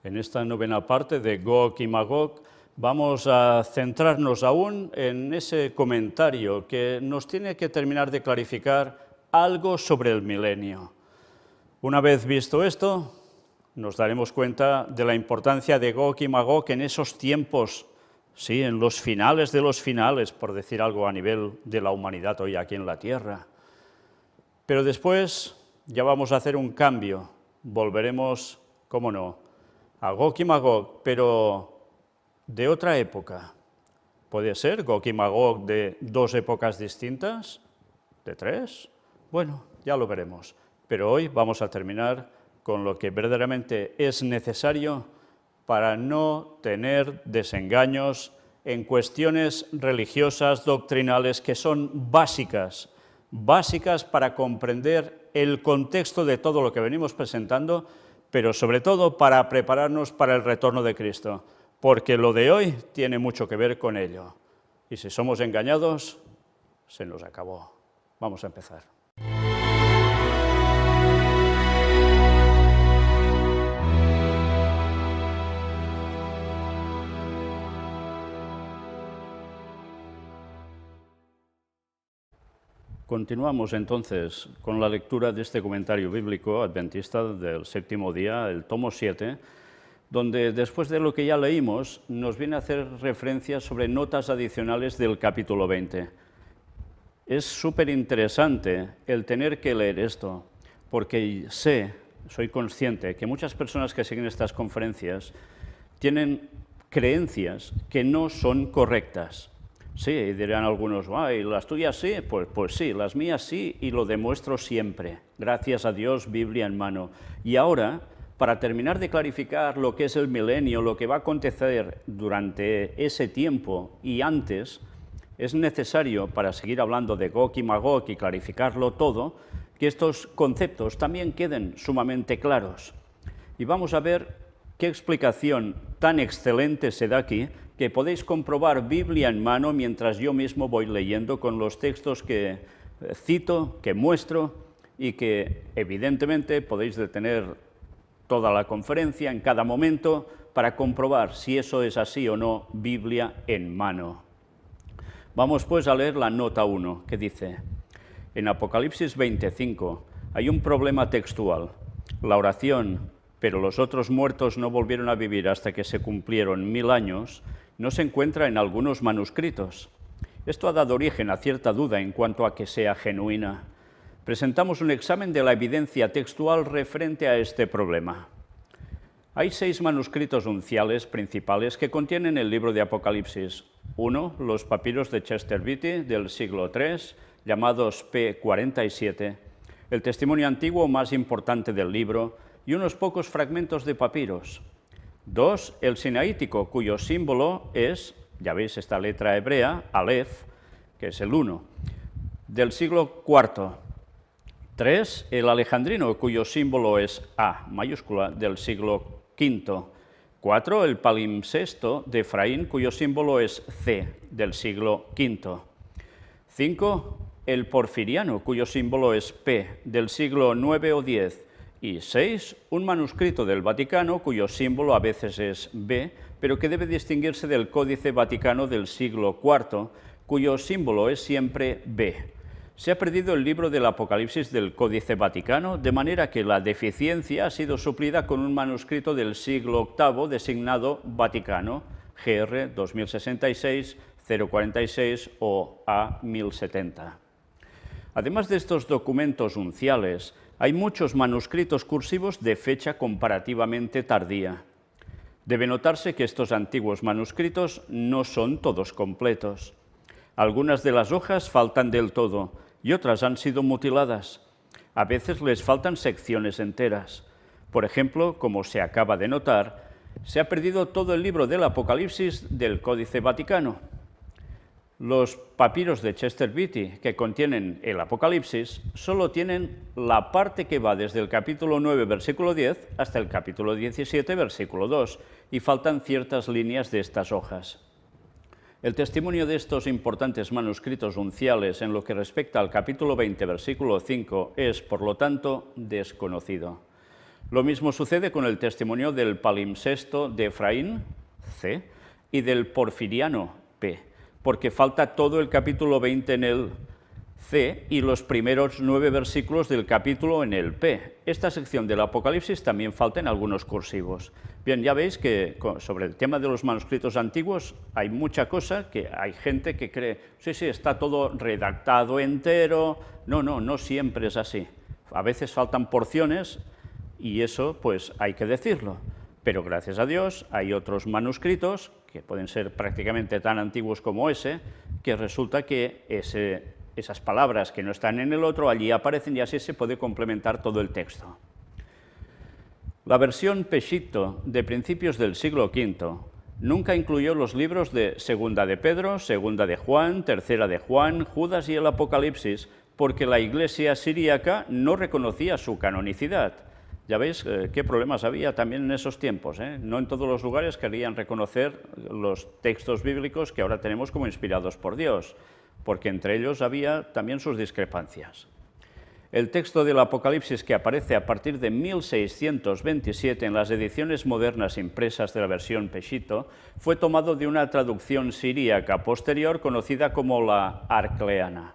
En esta novena parte de Gog y Magog vamos a centrarnos aún en ese comentario que nos tiene que terminar de clarificar algo sobre el milenio. Una vez visto esto, nos daremos cuenta de la importancia de Gog y Magog en esos tiempos, sí, en los finales de los finales, por decir algo a nivel de la humanidad hoy aquí en la Tierra. Pero después ya vamos a hacer un cambio, volveremos, cómo no, a Gog y Magog, pero de otra época. ¿Puede ser Gog y Magog de dos épocas distintas? ¿De tres? Bueno, ya lo veremos. Pero hoy vamos a terminar con lo que verdaderamente es necesario para no tener desengaños en cuestiones religiosas, doctrinales, que son básicas para comprender el contexto de todo lo que venimos presentando, pero sobre todo para prepararnos para el retorno de Cristo, porque lo de hoy tiene mucho que ver con ello. Y si somos engañados, se nos acabó. Vamos a empezar. Continuamos entonces con la lectura de este comentario bíblico adventista del séptimo día, el tomo 7, donde después de lo que ya leímos nos viene a hacer referencia sobre notas adicionales del capítulo 20. Es súper interesante el tener que leer esto, porque soy consciente que muchas personas que siguen estas conferencias tienen creencias que no son correctas. Sí, dirán algunos, ¿y las tuyas sí? Pues sí, las mías sí, y lo demuestro siempre. Gracias a Dios, Biblia en mano. Y ahora, para terminar de clarificar lo que es el milenio, lo que va a acontecer durante ese tiempo y antes, es necesario, para seguir hablando de Gog y Magog y clarificarlo todo, que estos conceptos también queden sumamente claros. Y vamos a ver qué explicación tan excelente se da aquí, que podéis comprobar Biblia en mano mientras yo mismo voy leyendo con los textos que cito, que muestro y que evidentemente podéis detener toda la conferencia en cada momento para comprobar si eso es así o no, Biblia en mano. Vamos pues a leer la nota 1, que dice: en Apocalipsis 25 hay un problema textual. La oración, pero los otros muertos no volvieron a vivir hasta que se cumplieron 1000 años, no se encuentra en algunos manuscritos. Esto ha dado origen a cierta duda en cuanto a que sea genuina. Presentamos un examen de la evidencia textual referente a este problema. Hay 6 manuscritos unciales principales que contienen el libro de Apocalipsis. 1, los papiros de Chester Beatty del siglo III, llamados P47, el testimonio antiguo más importante del libro, y unos pocos fragmentos de papiros. 2, el sinaítico, cuyo símbolo es, ya veis esta letra hebrea, Aleph, que es el 1, del siglo IV. 3, el alejandrino, cuyo símbolo es A mayúscula, del siglo V. 4, el palimpsesto de Efraín, cuyo símbolo es C, del siglo V. 5, el porfiriano, cuyo símbolo es P, del siglo IX o X. Y 6, un manuscrito del Vaticano, cuyo símbolo a veces es B, pero que debe distinguirse del Códice Vaticano del siglo IV, cuyo símbolo es siempre B. Se ha perdido el libro del Apocalipsis del Códice Vaticano, de manera que la deficiencia ha sido suplida con un manuscrito del siglo VIII designado Vaticano, GR 2066, 046 o A 1070. Además de estos documentos unciales, hay muchos manuscritos cursivos de fecha comparativamente tardía. Debe notarse que estos antiguos manuscritos no son todos completos. Algunas de las hojas faltan del todo y otras han sido mutiladas. A veces les faltan secciones enteras. Por ejemplo, como se acaba de notar, se ha perdido todo el libro del Apocalipsis del Códice Vaticano. Los papiros de Chester Beatty, que contienen el Apocalipsis, solo tienen la parte que va desde el capítulo 9, versículo 10, hasta el capítulo 17, versículo 2, y faltan ciertas líneas de estas hojas. El testimonio de estos importantes manuscritos unciales en lo que respecta al capítulo 20, versículo 5, es, por lo tanto, desconocido. Lo mismo sucede con el testimonio del palimpsesto de Efraín, C, y del porfiriano, P, porque falta todo el capítulo 20 en el C y los primeros 9 versículos del capítulo en el P. Esta sección del Apocalipsis también falta en algunos cursivos. Bien, ya veis que sobre el tema de los manuscritos antiguos hay mucha cosa que hay gente que cree, sí, está todo redactado entero. No siempre es así. A veces faltan porciones y eso pues hay que decirlo. Pero gracias a Dios hay otros manuscritos, que pueden ser prácticamente tan antiguos como ese, que resulta que esas palabras que no están en el otro allí aparecen y así se puede complementar todo el texto. La versión Peshitta de principios del siglo V nunca incluyó los libros de Segunda de Pedro, Segunda de Juan, Tercera de Juan, Judas y el Apocalipsis, porque la Iglesia siríaca no reconocía su canonicidad. Ya veis qué problemas había también en esos tiempos, ¿eh? No en todos los lugares querían reconocer los textos bíblicos que ahora tenemos como inspirados por Dios, porque entre ellos había también sus discrepancias. El texto del Apocalipsis que aparece a partir de 1627 en las ediciones modernas impresas de la versión Peshitta fue tomado de una traducción siríaca posterior conocida como la Arcleana.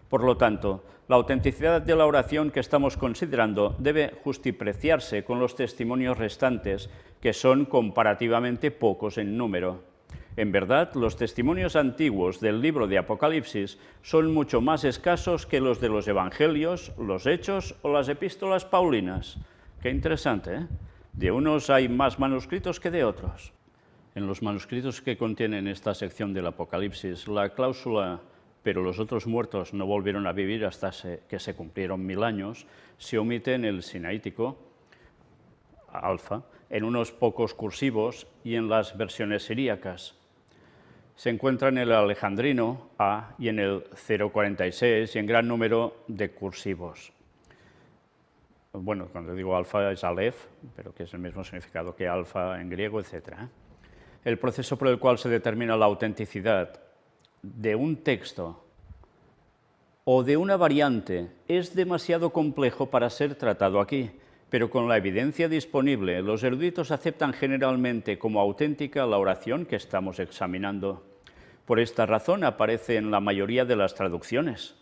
Por lo tanto, la autenticidad de la oración que estamos considerando debe justipreciarse con los testimonios restantes, que son comparativamente pocos en número. En verdad, los testimonios antiguos del libro de Apocalipsis son mucho más escasos que los de los Evangelios, los Hechos o las epístolas paulinas. Qué interesante, ¿eh? De unos hay más manuscritos que de otros. En los manuscritos que contienen esta sección del Apocalipsis, la cláusula «pero los otros muertos no volvieron a vivir hasta que se cumplieron 1000 años», se omite en el sinaítico, alfa, en unos pocos cursivos y en las versiones siríacas. Se encuentra en el alejandrino A y en el 046 y en gran número de cursivos. Bueno, cuando digo alfa es alef, pero que es el mismo significado que alfa en griego, etc. El proceso por el cual se determina la autenticidad de un texto o de una variante es demasiado complejo para ser tratado aquí, pero con la evidencia disponible, los eruditos aceptan generalmente como auténtica la oración que estamos examinando. Por esta razón aparece en la mayoría de las traducciones.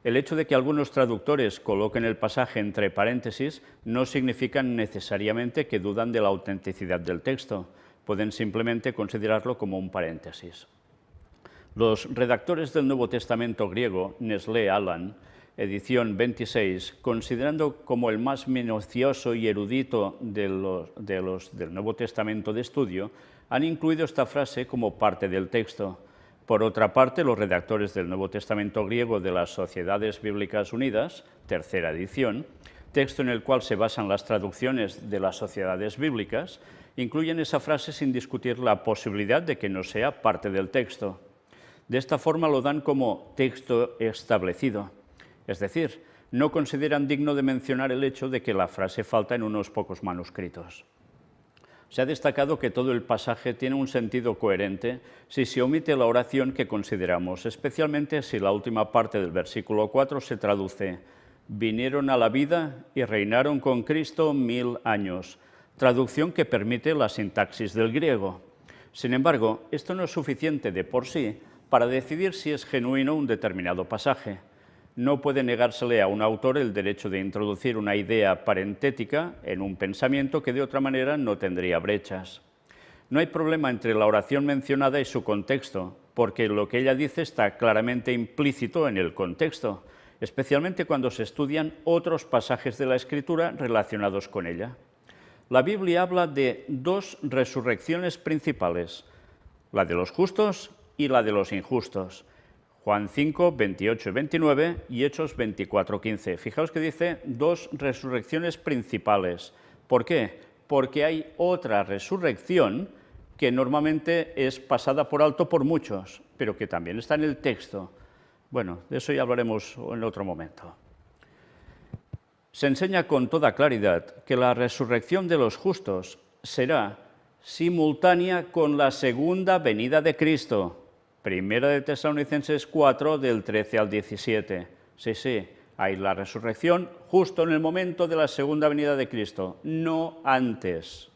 El hecho de que algunos traductores coloquen el pasaje entre paréntesis no significa necesariamente que dudan de la autenticidad del texto. Pueden simplemente considerarlo como un paréntesis. Los redactores del Nuevo Testamento griego, Nestlé Aland, edición 26, considerando como el más minucioso y erudito del Nuevo Testamento de estudio, han incluido esta frase como parte del texto. Por otra parte, los redactores del Nuevo Testamento griego de las Sociedades Bíblicas Unidas, tercera edición, texto en el cual se basan las traducciones de las sociedades bíblicas, incluyen esa frase sin discutir la posibilidad de que no sea parte del texto. De esta forma lo dan como texto establecido, es decir, no consideran digno de mencionar el hecho de que la frase falta en unos pocos manuscritos. Se ha destacado que todo el pasaje tiene un sentido coherente si se omite la oración que consideramos, especialmente si la última parte del versículo 4 se traduce «vinieron a la vida y reinaron con Cristo 1000 años», traducción que permite la sintaxis del griego. Sin embargo, esto no es suficiente de por sí para decidir si es genuino un determinado pasaje. No puede negársele a un autor el derecho de introducir una idea parentética en un pensamiento que de otra manera no tendría brechas. No hay problema entre la oración mencionada y su contexto, porque lo que ella dice está claramente implícito en el contexto, especialmente cuando se estudian otros pasajes de la Escritura relacionados con ella. La Biblia habla de dos resurrecciones principales, la de los justos y la de los injustos. Juan 5, 28 y 29 y Hechos 24, 15. Fijaos que dice dos resurrecciones principales. ¿Por qué? Porque hay otra resurrección que normalmente es pasada por alto por muchos, pero que también está en el texto. Bueno, de eso ya hablaremos en otro momento. Se enseña con toda claridad que la resurrección de los justos será simultánea con la segunda venida de Cristo. Primera de Tesalonicenses 4, del 13 al 17. Sí, Hay la resurrección justo en el momento de la segunda venida de Cristo, no antes.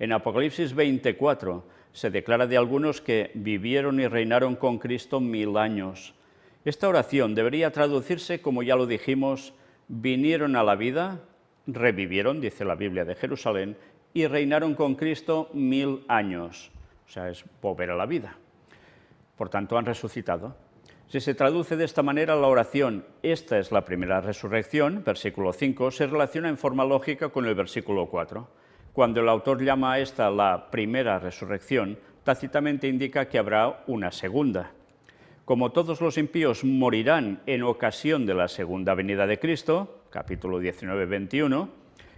En Apocalipsis 24 se declara de algunos que vivieron y reinaron con Cristo 1000 años. Esta oración debería traducirse, como ya lo dijimos, vinieron a la vida, revivieron, dice la Biblia de Jerusalén, y reinaron con Cristo 1000 años. O sea, es volver a la vida. Por tanto, han resucitado. Si se traduce de esta manera la oración, esta es la primera resurrección, versículo 5, se relaciona en forma lógica con el versículo 4. Cuando el autor llama a esta la primera resurrección, tácitamente indica que habrá una segunda. Como todos los impíos morirán en ocasión de la segunda venida de Cristo, capítulo 19, 21,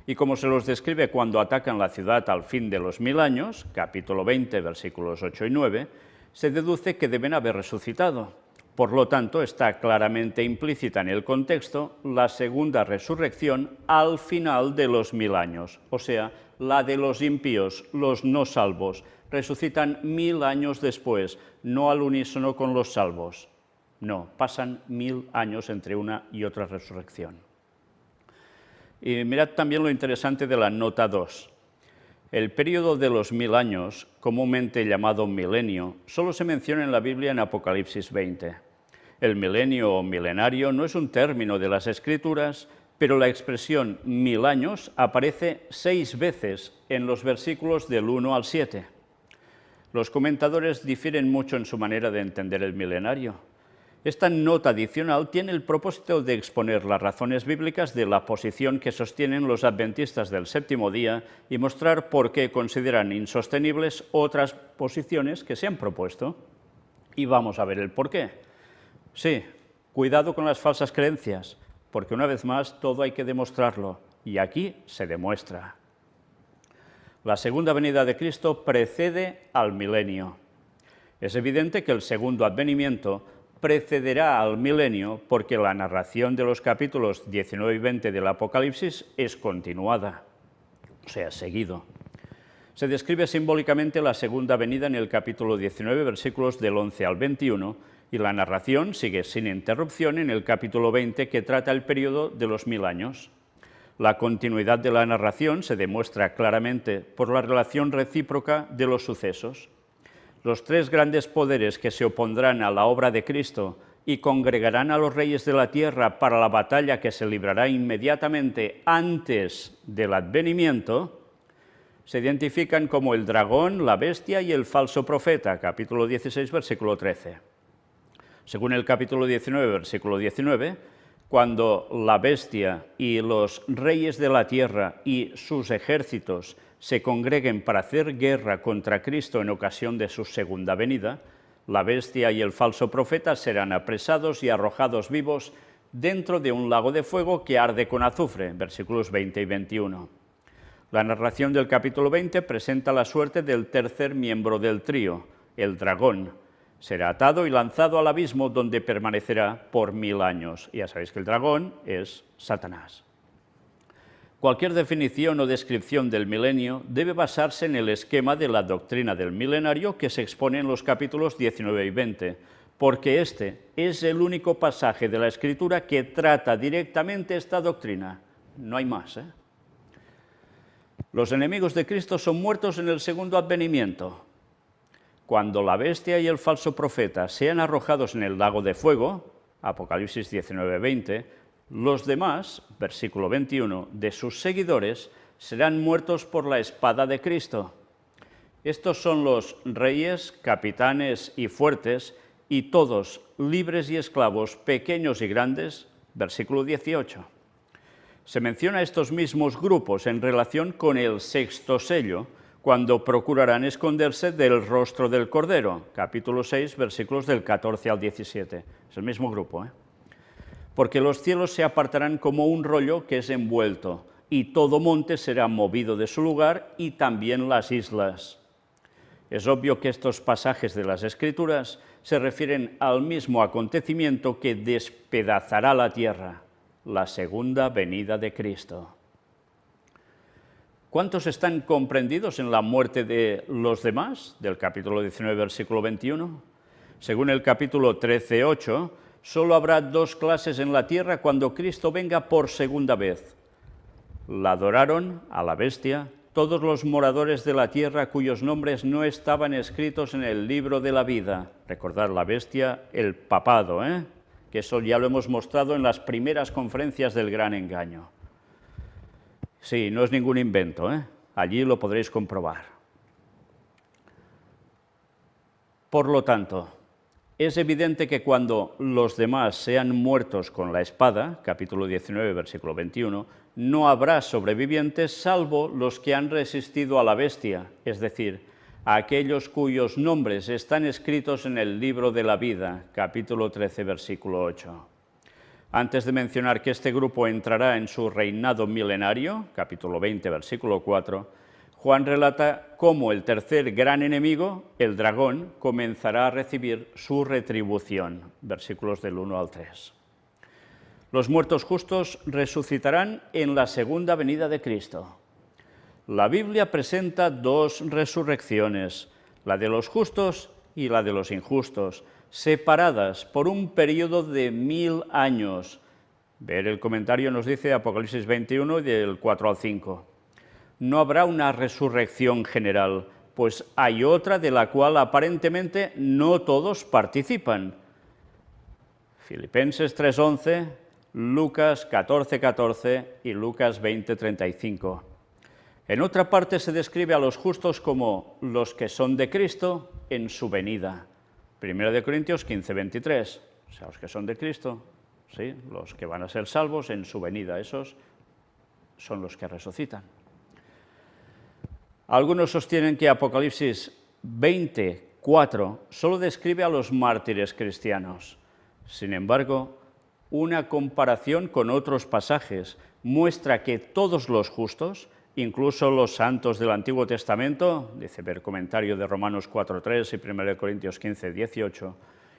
y como se los describe cuando atacan la ciudad al fin de los 1000 años, capítulo 20, versículos 8 y 9, se deduce que deben haber resucitado. Por lo tanto, está claramente implícita en el contexto la segunda resurrección al final de los 1000 años, o sea, la de los impíos, los no salvos, resucitan 1000 años después, no al unísono con los salvos. No, pasan 1000 años entre una y otra resurrección. Y mirad también lo interesante de la nota 2. El período de los 1000 años, comúnmente llamado milenio, solo se menciona en la Biblia en Apocalipsis 20. El milenio o milenario no es un término de las Escrituras, pero la expresión 1000 años aparece 6 veces en los versículos del 1 al 7. Los comentadores difieren mucho en su manera de entender el milenario. Esta nota adicional tiene el propósito de exponer las razones bíblicas de la posición que sostienen los adventistas del séptimo día y mostrar por qué consideran insostenibles otras posiciones que se han propuesto. Y vamos a ver el por qué. Sí, cuidado con las falsas creencias, porque una vez más todo hay que demostrarlo, y aquí se demuestra. La segunda venida de Cristo precede al milenio. Es evidente que el segundo advenimiento precederá al milenio porque la narración de los capítulos 19 y 20 del Apocalipsis es continuada, o sea, seguido. Se describe simbólicamente la segunda venida en el capítulo 19, versículos del 11 al 21, y la narración sigue sin interrupción en el capítulo 20, que trata el periodo de los 1000 años. La continuidad de la narración se demuestra claramente por la relación recíproca de los sucesos. Los 3 grandes poderes que se opondrán a la obra de Cristo y congregarán a los reyes de la tierra para la batalla que se librará inmediatamente antes del advenimiento, se identifican como el dragón, la bestia y el falso profeta, capítulo 16, versículo 13. Según el capítulo 19, versículo 19, cuando la bestia y los reyes de la tierra y sus ejércitos se congreguen para hacer guerra contra Cristo en ocasión de su segunda venida, la bestia y el falso profeta serán apresados y arrojados vivos dentro de un lago de fuego que arde con azufre, versículos 20 y 21. La narración del capítulo 20 presenta la suerte del tercer miembro del trío, el dragón. Será atado y lanzado al abismo donde permanecerá por 1000 años. Ya sabéis que el dragón es Satanás. Cualquier definición o descripción del milenio debe basarse en el esquema de la doctrina del milenario que se expone en los capítulos 19 y 20, porque este es el único pasaje de la Escritura que trata directamente esta doctrina. No hay más, Los enemigos de Cristo son muertos en el segundo advenimiento. Cuando la bestia y el falso profeta sean arrojados en el lago de fuego, Apocalipsis 19, 20, los demás, versículo 21, de sus seguidores serán muertos por la espada de Cristo. Estos son los reyes, capitanes y fuertes, y todos, libres y esclavos, pequeños y grandes, versículo 18. Se menciona a estos mismos grupos en relación con el sexto sello, cuando procurarán esconderse del rostro del Cordero, capítulo 6, versículos del 14 al 17. Es el mismo grupo, Porque los cielos se apartarán como un rollo que es envuelto, y todo monte será movido de su lugar, y también las islas. Es obvio que estos pasajes de las Escrituras se refieren al mismo acontecimiento que despedazará la tierra, la segunda venida de Cristo. ¿Cuántos están comprendidos en la muerte de los demás? Del capítulo 19, versículo 21. Según el capítulo 13, 8, Solo habrá dos clases en la tierra cuando Cristo venga por segunda vez. La adoraron a la bestia todos los moradores de la tierra cuyos nombres no estaban escritos en el libro de la vida. Recordad, la bestia, el papado, que eso ya lo hemos mostrado en las primeras conferencias del gran engaño. Sí, no es ningún invento, allí lo podréis comprobar. Por lo tanto, es evidente que cuando los demás sean muertos con la espada, capítulo 19, versículo 21, no habrá sobrevivientes salvo los que han resistido a la bestia, es decir, a aquellos cuyos nombres están escritos en el libro de la vida, capítulo 13, versículo 8. Antes de mencionar que este grupo entrará en su reinado milenario, capítulo 20, versículo 4, Juan relata cómo el tercer gran enemigo, el dragón, comenzará a recibir su retribución, versículos del 1 al 3. Los muertos justos resucitarán en la segunda venida de Cristo. La Biblia presenta dos resurrecciones, la de los justos y la de los injustos, separadas por un periodo de 1000 años. Ver el comentario nos dice Apocalipsis 21, del 4 al 5. No habrá una resurrección general, pues hay otra de la cual aparentemente no todos participan. Filipenses 3:11, Lucas 14:14 y Lucas 20:35. En otra parte se describe a los justos como los que son de Cristo en su venida. 1 Corintios 15:23, o sea, los que son de Cristo, ¿sí? Los que van a ser salvos en su venida, esos son los que resucitan. Algunos sostienen que Apocalipsis 20:4 solo describe a los mártires cristianos. Sin embargo, una comparación con otros pasajes muestra que todos los justos, incluso los santos del Antiguo Testamento, dice ver comentario de Romanos 4:3 y 1 Corintios 15:18,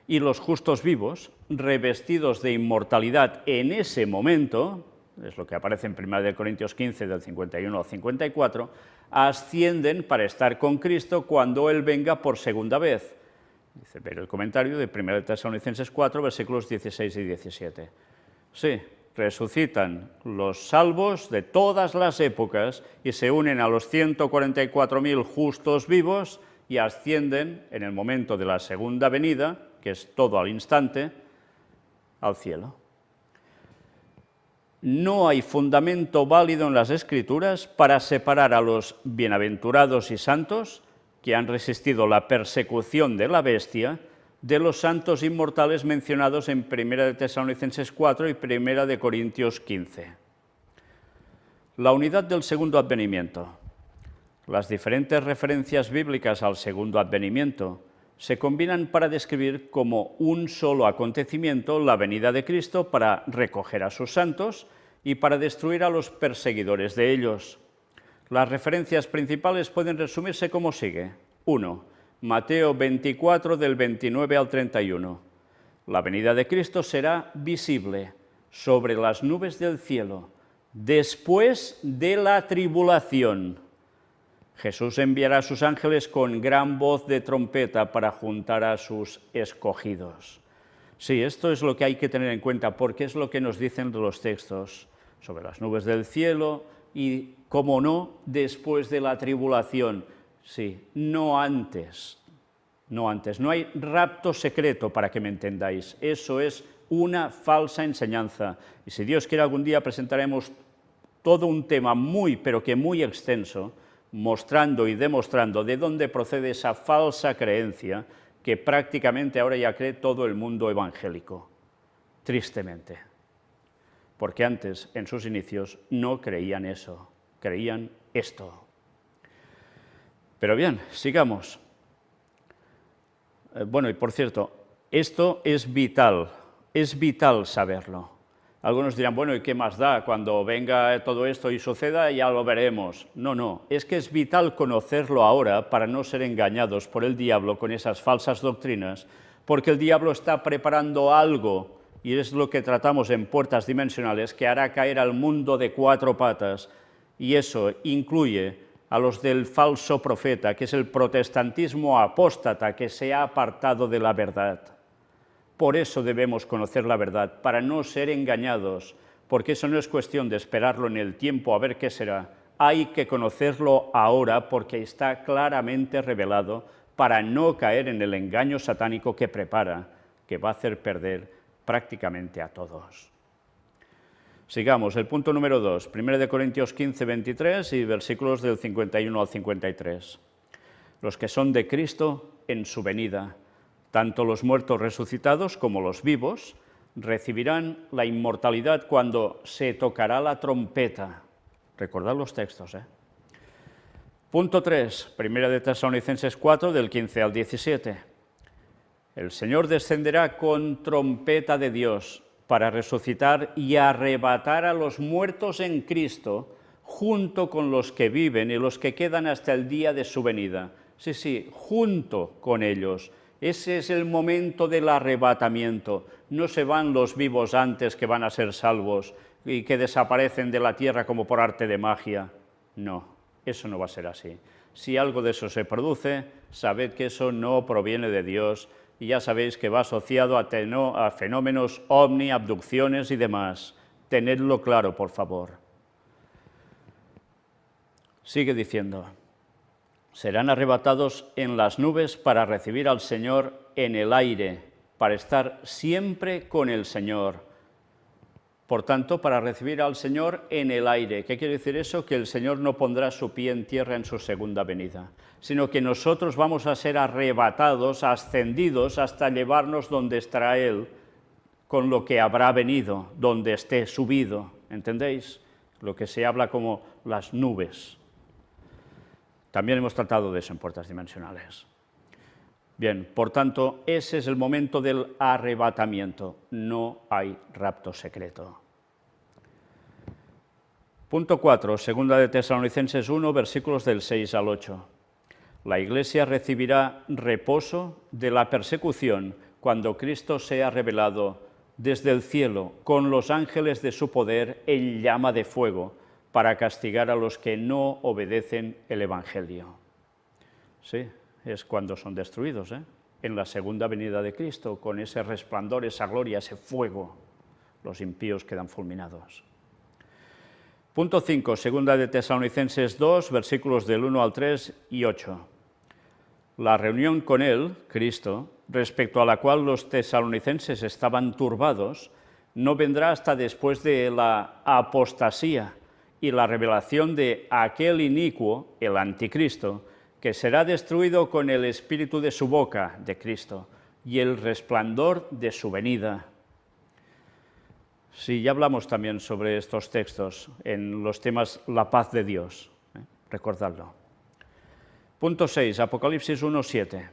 y los justos vivos, revestidos de inmortalidad en ese momento, es lo que aparece en 1 Corintios 15, del 51 al 54, ascienden para estar con Cristo cuando Él venga por segunda vez. Dice ver el comentario de 1 Tesalonicenses 4, versículos 16 y 17. Sí, resucitan los salvos de todas las épocas y se unen a los 144.000 justos vivos y ascienden en el momento de la segunda venida, que es todo al instante, al cielo. No hay fundamento válido en las Escrituras para separar a los bienaventurados y santos que han resistido la persecución de la bestia de los santos inmortales mencionados en 1 Tesalonicenses 4 y 1 Corintios 15. La unidad del segundo advenimiento. Las diferentes referencias bíblicas al segundo advenimiento se combinan para describir como un solo acontecimiento la venida de Cristo para recoger a sus santos y para destruir a los perseguidores de ellos. Las referencias principales pueden resumirse como sigue. 1. Mateo 24, del 29 al 31. La venida de Cristo será visible sobre las nubes del cielo, después de la tribulación. Jesús enviará a sus ángeles con gran voz de trompeta para juntar a sus escogidos. Sí, esto es lo que hay que tener en cuenta, porque es lo que nos dicen los textos sobre las nubes del cielo y, como no, después de la tribulación. Sí, no antes. No antes. No hay rapto secreto, para que me entendáis. Eso es una falsa enseñanza. Y si Dios quiere, algún día presentaremos todo un tema muy, pero que muy extenso, mostrando y demostrando de dónde procede esa falsa creencia que prácticamente ahora ya cree todo el mundo evangélico, tristemente. Porque antes, en sus inicios, no creían eso, creían esto. Pero bien, sigamos. Bueno, y por cierto, esto es vital saberlo. Algunos dirán, bueno, ¿y qué más da? Cuando venga todo esto y suceda, ya lo veremos. No, es que es vital conocerlo ahora para no ser engañados por el diablo con esas falsas doctrinas, porque el diablo está preparando algo, y es lo que tratamos en Puertas Dimensionales, que hará caer al mundo de cuatro patas, y eso incluye a los del falso profeta, que es el protestantismo apóstata que se ha apartado de la verdad. Por eso debemos conocer la verdad, para no ser engañados, porque eso no es cuestión de esperarlo en el tiempo a ver qué será. Hay que conocerlo ahora porque está claramente revelado para no caer en el engaño satánico que prepara, que va a hacer perder prácticamente a todos. Sigamos, el punto número 2, 1 Corintios 15, 23 y versículos del 51 al 53. Los que son de Cristo en su venida, tanto los muertos resucitados como los vivos, recibirán la inmortalidad cuando se tocará la trompeta. Recordad los textos, ¿eh? Punto 3, 1 de Tesalonicenses 4, del 15 al 17. El Señor descenderá con trompeta de Dios para resucitar y arrebatar a los muertos en Cristo, junto con los que viven y los que quedan hasta el día de su venida. Sí, junto con ellos. Ese es el momento del arrebatamiento. No se van los vivos antes que van a ser salvos y que desaparecen de la tierra como por arte de magia. No, eso no va a ser así. Si algo de eso se produce, sabed que eso no proviene de Dios y ya sabéis que va asociado a fenómenos ovni, abducciones y demás. Tenedlo claro, por favor. Sigue diciendo, serán arrebatados en las nubes para recibir al Señor en el aire, para estar siempre con el Señor. Por tanto, para recibir al Señor en el aire. ¿Qué quiere decir eso? Que el Señor no pondrá su pie en tierra en su segunda venida, sino que nosotros vamos a ser arrebatados, ascendidos, hasta llevarnos donde estará Él, con lo que habrá venido, donde esté subido. ¿Entendéis? Lo que se habla como las nubes. También hemos tratado de eso en Puertas Dimensionales. Bien, por tanto, ese es el momento del arrebatamiento. No hay rapto secreto. Punto 4, 2 de Tesalonicenses 1, versículos del 6 al 8. La Iglesia recibirá reposo de la persecución cuando Cristo sea revelado desde el cielo con los ángeles de su poder en llama de fuego para castigar a los que no obedecen el Evangelio. Sí, es cuando son destruidos, en la segunda venida de Cristo, con ese resplandor, esa gloria, ese fuego, los impíos quedan fulminados. Punto 5, 2 de Tesalonicenses 2, versículos del 1 al 3 y 8. La reunión con Él, Cristo, respecto a la cual los tesalonicenses estaban turbados, no vendrá hasta después de la apostasía y la revelación de aquel inicuo, el anticristo, que será destruido con el espíritu de su boca, de Cristo, y el resplandor de su venida. Sí, ya hablamos también sobre estos textos en los temas la paz de Dios, recordadlo. Punto 6, Apocalipsis 1, 7.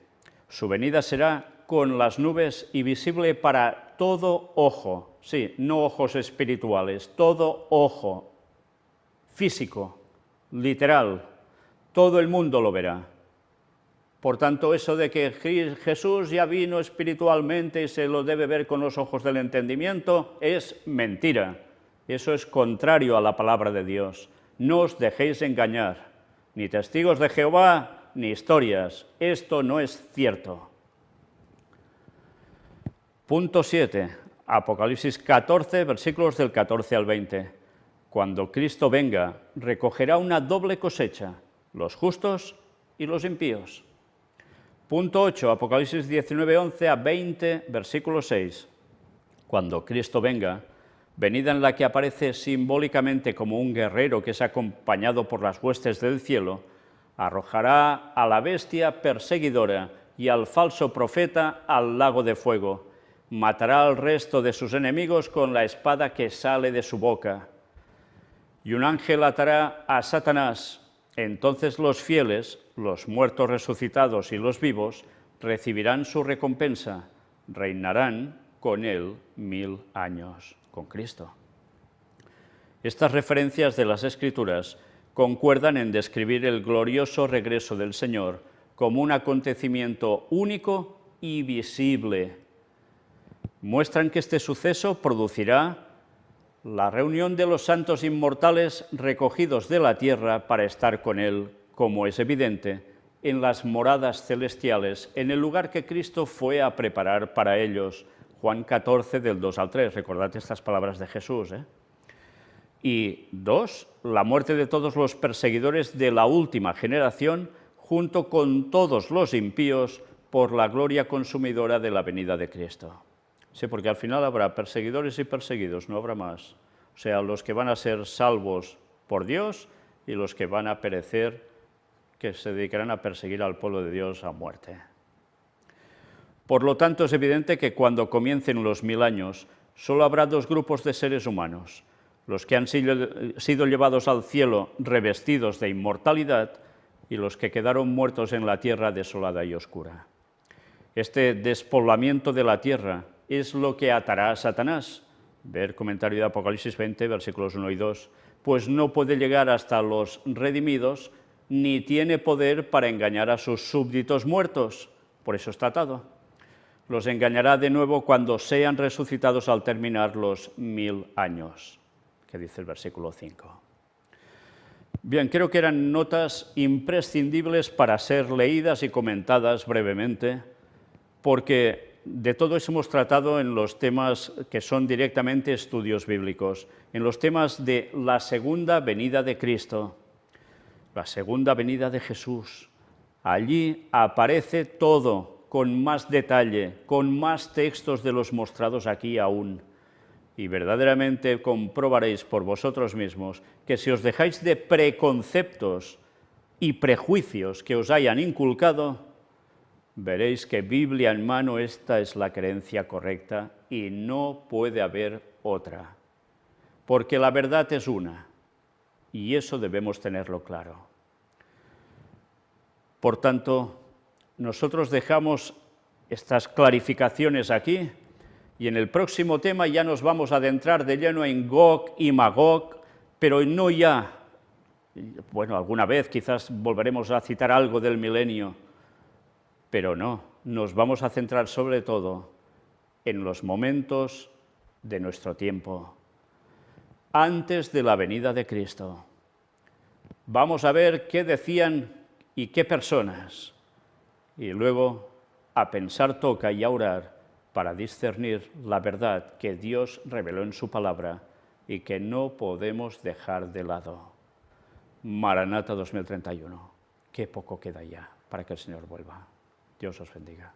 Su venida será con las nubes y visible para todo ojo, sí, no ojos espirituales, todo ojo, físico, literal, todo el mundo lo verá. Por tanto, eso de que Jesús ya vino espiritualmente y se lo debe ver con los ojos del entendimiento es mentira. Eso es contrario a la palabra de Dios. No os dejéis engañar, ni testigos de Jehová, ni historias. Esto no es cierto. Punto 7, Apocalipsis 14, versículos del 14 al 20. Cuando Cristo venga, recogerá una doble cosecha, los justos y los impíos. Punto 8, Apocalipsis 19, 11 a 20, versículo 6. Cuando Cristo venga, venida en la que aparece simbólicamente como un guerrero que es acompañado por las huestes del cielo, arrojará a la bestia perseguidora y al falso profeta al lago de fuego. Matará al resto de sus enemigos con la espada que sale de su boca. Y un ángel atará a Satanás. Entonces los fieles, los muertos resucitados y los vivos, recibirán su recompensa, reinarán con él 1000 años, con Cristo. Estas referencias de las Escrituras concuerdan en describir el glorioso regreso del Señor como un acontecimiento único y visible. Muestran que este suceso producirá la reunión de los santos inmortales recogidos de la tierra para estar con Él, como es evidente, en las moradas celestiales, en el lugar que Cristo fue a preparar para ellos, Juan 14, del 2 al 3, recordad estas palabras de Jesús. Y 2, la muerte de todos los perseguidores de la última generación, junto con todos los impíos, por la gloria consumidora de la venida de Cristo. Sí, porque al final habrá perseguidores y perseguidos, no habrá más. O sea, los que van a ser salvos por Dios y los que van a perecer, que se dedicarán a perseguir al pueblo de Dios a muerte. Por lo tanto, es evidente que cuando comiencen los 1000 años, solo habrá dos grupos de seres humanos: los que han sido llevados al cielo revestidos de inmortalidad y los que quedaron muertos en la tierra desolada y oscura. Este despoblamiento de la tierra es lo que atará a Satanás. Ver comentario de Apocalipsis 20, versículos 1 y 2. Pues no puede llegar hasta los redimidos, ni tiene poder para engañar a sus súbditos muertos. Por eso está atado. Los engañará de nuevo cuando sean resucitados al terminar los 1000 años, que dice el versículo 5. Bien, creo que eran notas imprescindibles para ser leídas y comentadas brevemente, porque de todo eso hemos tratado en los temas que son directamente estudios bíblicos, en los temas de la segunda venida de Cristo, la segunda venida de Jesús. Allí aparece todo con más detalle, con más textos de los mostrados aquí aún. Y verdaderamente comprobaréis por vosotros mismos que si os dejáis de preconceptos y prejuicios que os hayan inculcado, veréis que Biblia en mano esta es la creencia correcta y no puede haber otra. Porque la verdad es una, y eso debemos tenerlo claro. Por tanto, nosotros dejamos estas clarificaciones aquí, y en el próximo tema ya nos vamos a adentrar de lleno en Gog y Magog, pero no ya, bueno, alguna vez quizás volveremos a citar algo del milenio, pero no, nos vamos a centrar sobre todo en los momentos de nuestro tiempo, antes de la venida de Cristo. Vamos a ver qué decían y qué personas, y luego a pensar toca y a orar para discernir la verdad que Dios reveló en su palabra y que no podemos dejar de lado. Maranata 2031. Qué poco queda ya para que el Señor vuelva. Dios os bendiga.